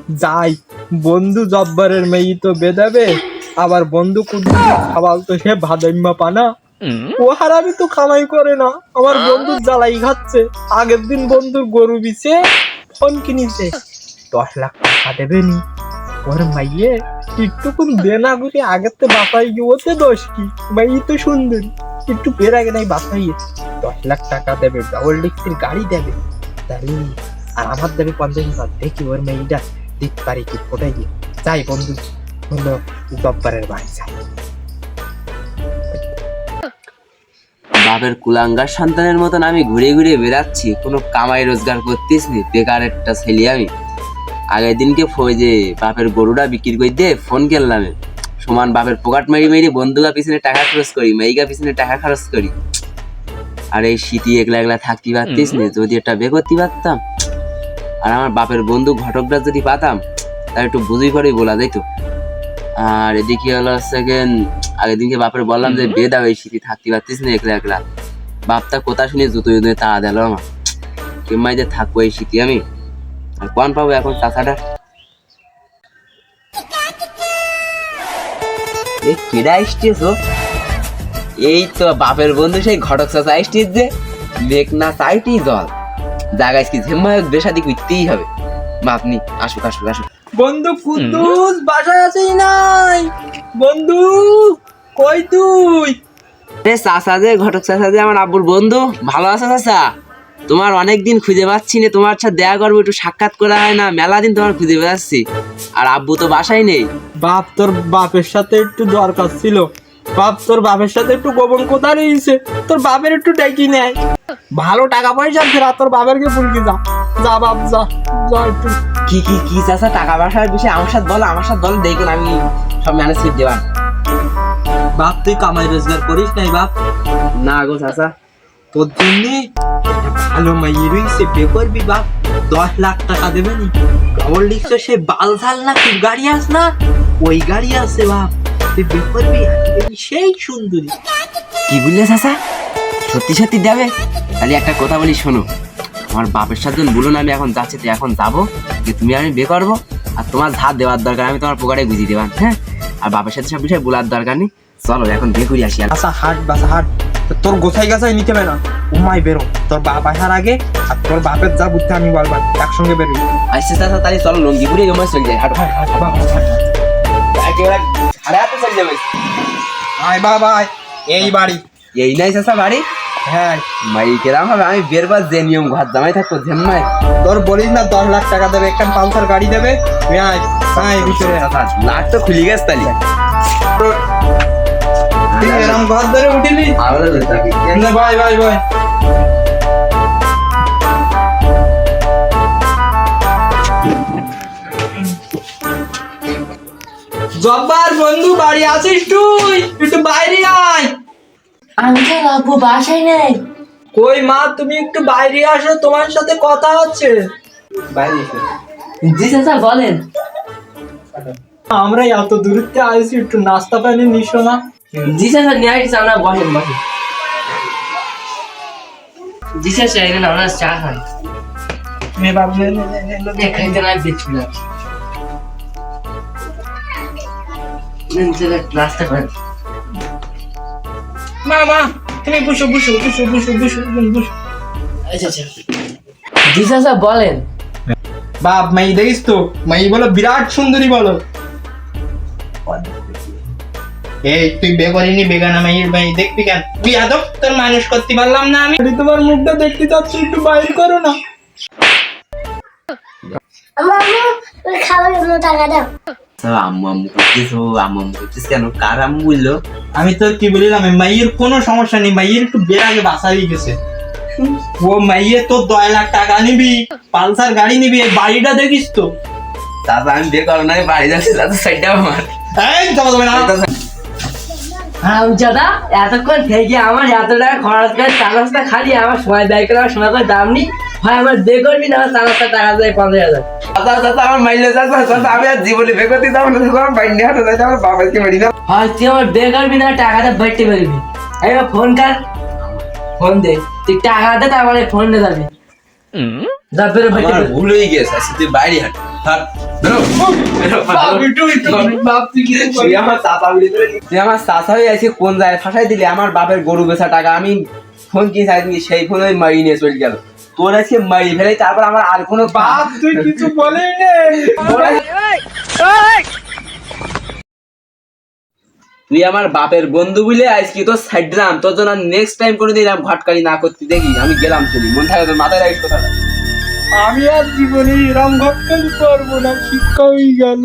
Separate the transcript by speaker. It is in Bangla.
Speaker 1: যাই, বন্ধু জব্বারের মেয়ে তো বেদাবে, আবার বন্ধু কুদ্দুস খাওয়াল তো সে ভাদাইম্মা পানা। ও হারামি তো কামাই করে না, আমার বন্ধু জ্বালাই খাচ্ছে। আগের দিন বন্ধুর গরু বিছে ফোন কিনিছে, 10 লাখ টাকা দেবে নি। ওর মাইয়ে একটুকুন দেনা করে আগের তো বাসাই গিয়েছে, দোষ কি? মাই তো সুন্দরী, একটু বের আগে নাই বাসাইয়ে 10 লাখ টাকা দেবে, ডাবল ডিক্সির গাড়ি দেবে তাহলে, আর আমার দেবে 50,000। দেখি ওর মেয়েটা দিতে পারি কি ফোটাই দিয়ে। যাই বন্ধু বন্ধু জব্বারের বাড়ি যাই।
Speaker 2: বাপের কুলাঙ্গার সন্তানের মতন আমি ঘুরে ঘুরে বেড়াচ্ছি, কোনো কামাই রোজগার করতেস নি, বেকার একটা ছেলে আমি। আগের দিনকে যে বাপের গরুটা বিক্রি করে দিয়ে ফোন কিনলাম, সমান বাপের পকেট মারি মারি বন্ধুগা পিছনে টাকা খরচ করি, মেয়েগা পিছনে টাকা খরচ করি। আর এই শীতি একলা একলা থাকতে পারতিস নি, যদি একটা বে করতে পারতাম, আর আমার বাপের বন্ধু ঘটকটা যদি পাতাম তার একটু বুঝি করেই বলা যাইত। আর এদিকে হলো সেকেন্ড, আগের দিনকে বাপের বললাম যে বে দাও, এই শীতি থাকতে পারতিস না একলা একলা। বাপটা কথা শুনে জুতো জুতো তাড়া দিল আমার, কেমাই যে থাকবো এই শীতি আমি, আর কোন পাবো এখন চাষাটা। কেডা আসছিস? এই তো বাপের বন্ধু সেই ঘটক চাষা আসছিস, যে মেঘ না চাইটি জল জায়গায় কি ঝেম্মা বেশাদি করতেই হবে। আপনি আসুক আসুক আসুক।
Speaker 1: বন্ধু কুদ্দুস বাসায় আছেই নাই? বন্ধু কই তুই?
Speaker 2: চাষা যে ঘটক চাষা যে আমার আব্বুর বন্ধু, ভালো আছে চাষা? তোমার অনেকদিন খুঁজে পাচ্ছি না, তোমার সাথে দেখা করবো, একটু সাক্ষাৎ করা হয় না, মেলা দিন তোমার খুঁজে পাচ্ছি। আর আব্বু তো বাসায় নেই।
Speaker 1: বাপ তোর বাপের সাথে একটু দরকার ছিল, বাপ তোর বাপের সাথে একটু গোপন কথা রয়েছে, তোর বাপের একটু ডেকে নেয়। ভালো টাকা পয়সা ফেরা, তোর বাপেরকে ভুলকি যা, যা বাপ যা, যা একটু।
Speaker 2: কি কি কি চাষা, টাকা পয়সার বিষয়ে আমার সাথে বলো, আমার সাথে বলো, দেখুন আমি সব ম্যানেজ করে দেওয়ার।
Speaker 1: বাপ তুই কামাই রোজগার করিস নাই বাপ?
Speaker 2: না গো চাষা,
Speaker 1: তোর জন্যে ভালো মাইয়ে রয়েছে, বে করবি বাপ, 10 লাখ টাকা দেবে নি। ডবল ডিক্স সে বালঝাল না কি গাড়ি আস না, ওই গাড়ি আছে বাপ, তুই বে করবি সেই সুন্দরী।
Speaker 2: কি বললে চাষা? সত্যি সত্যি দেবে? তাহলে একটা কথা বলি শোনো, আমার বাপের সাথে বলুন আমি এখন যাচ্ছি, তো এখন যাবো যে তুমি আমি বে করবো, আর তোমার ধার দেওয়ার দরকার আমি তোমার পকেটে বুঝিয়ে দেবান, হ্যাঁ? আর বাপের সাথে সব বিষয়ে বলার দরকার নেই, চলো এখন বে করে আসি।
Speaker 1: আচ্ছা হাট বাসা হাট, তোর গোছাই গাছাই নিতে হবে না, উমাই বেরো, তোর বাপ আসার আগে আর তোর বাপের যা বুদ্ধি আমি বলবার একসঙ্গে বেরোই।
Speaker 2: আসছে চাষা, তাহলে চলো লঙ্গিপুরে আমার চলে যাই, হাঁটো একেবারে সাড়ে হাতে চলে যাবে।
Speaker 1: আয় বাবা আয়, এই বাড়ি।
Speaker 2: এই নাই চাষা বাড়ি?
Speaker 1: হ্যাঁ।
Speaker 2: মাই কেরাম হবে, আমি বেরবার যে নিয়ম ঘর জামাই থাকবো ঝেম্মাই।
Speaker 1: তোর বলিস না 10 লাখ টাকা দেবে, একটা পালসার গাড়ি দেবে, তুই আয় আয় ভিতরে।
Speaker 2: লাখ তো খুলি গেছে তাহলে,
Speaker 1: তুই এরম ঘর ধরে উঠিলি? না ভাই ভাই ভাই, জব্বার বন্ধু বাড়ি আছিস তুই? একটু বাইরে আয়।
Speaker 3: আঙ্কেল আব্বু বাসায় নেই।
Speaker 1: কই মা, তুমি একটু বাইরে আসো, তোমার সাথে কথা হচ্ছে। বাইরে এসো।
Speaker 3: জি চাচা বলেন।
Speaker 1: আমরা এত দূরত্বে আসছি, একটু নাস্তা পানি নিশো না?
Speaker 3: জি চাচা নিয়ে আসছি, আমরা বসেন বসেন। জি চাচা এখানে আমরা চা খাই।
Speaker 1: মে বাবু
Speaker 3: খাইতে না দেখছি না, নাস্তা করেন।
Speaker 1: মা মা তুমি বসো বসো বসো বসো বসো বসো।
Speaker 3: আচ্ছা আচ্ছা জি চাচা বলেন।
Speaker 1: বাপ মাই দেখিস তো, মাই বলো বিরাট সুন্দরী বলো। এই তুই বে করিনি, বেগানা মাইয়ের মাই দেখবি কেন? তুই আদব তোর মানুষ করতে পারলাম না আমি, তোমার মুখটা দেখতে চাচ্ছি, একটু বাইর করো না।
Speaker 4: খাবার জন্য টাকা দাও।
Speaker 2: আম্মু আম্মু করছিস, ও আম্মু আম্মু করছিস কেন? কার আম্মু বললো?
Speaker 1: আমি তোর কি বলিলাম, মাইয়ের কোনো সমস্যা নেই, মাইয়ের একটু বের আগে বাসাই গেছে। ও মাইয়ে তো 2 লাখ টাকা নিবি, পালসার গাড়ি নিবি, এই বাড়িটা দেখিস তো।
Speaker 2: তারপর আমি বিয়ে করো না, আমি বাড়ি যাচ্ছি, তাতে সাইডটা আমার।
Speaker 1: এই যাবো যাবে না।
Speaker 3: দাদা এতক্ষণ থেকে আমার এত টাকা খরচ করে চা নাস্তা খালি, আমার সময় ব্যয় করে আমার সময় করে দাম নি হয়, আমার বে করবি না আমার চা নাস্তা টাকা যায় 50,000।
Speaker 2: আমার মাইলে চাচা, আমি আর জীবনে বে করতে যাবো না, আমার বাইরে নিয়ে হাঁটা যাচ্ছে, আমার বাবাকে বাড়ি না।
Speaker 3: হয় তুই আমার বে করবি না টাকাটা বাড়তে পারবি। এই ফোন কর, ফোন দে, তুই টাকা দে তারপরে ফোন দে যাবি।
Speaker 2: আমার ভুল হয়ে গেছে, তুই বাইরে হাঁট। হাট, বেরো, বেরো,
Speaker 1: বাপ তুই কিছু
Speaker 2: তুই
Speaker 1: করবি না।
Speaker 2: আমার চাচা বলি তোরে তুই আমার চাচা হয়ে আছিস কোন জায়গায় ফাঁসাই দিলি আমার বাপের গরু বেচা টাকা আমি ফোন কিনে চাইনি সেই ফোন ওই মারি নিয়ে চলে গেল তোর আজকে মারি ফেলে তারপর আমার আর কোনো
Speaker 1: বাপ তুই কিছু বলেই নে।
Speaker 2: তুই আমার বাপের বন্ধু বলে আজকে তোর সাইড দিলাম তোর জন্য নেক্সট টাইম করে দিলাম ঘটকারি না করতে দেখি আমি গেলাম চলি মন থাকে তোর মাথায় রাখিস কথাটা
Speaker 1: আমি আর জীবনে এরম ঘটকালি করবো না, শিক্ষা হয়ে গেল।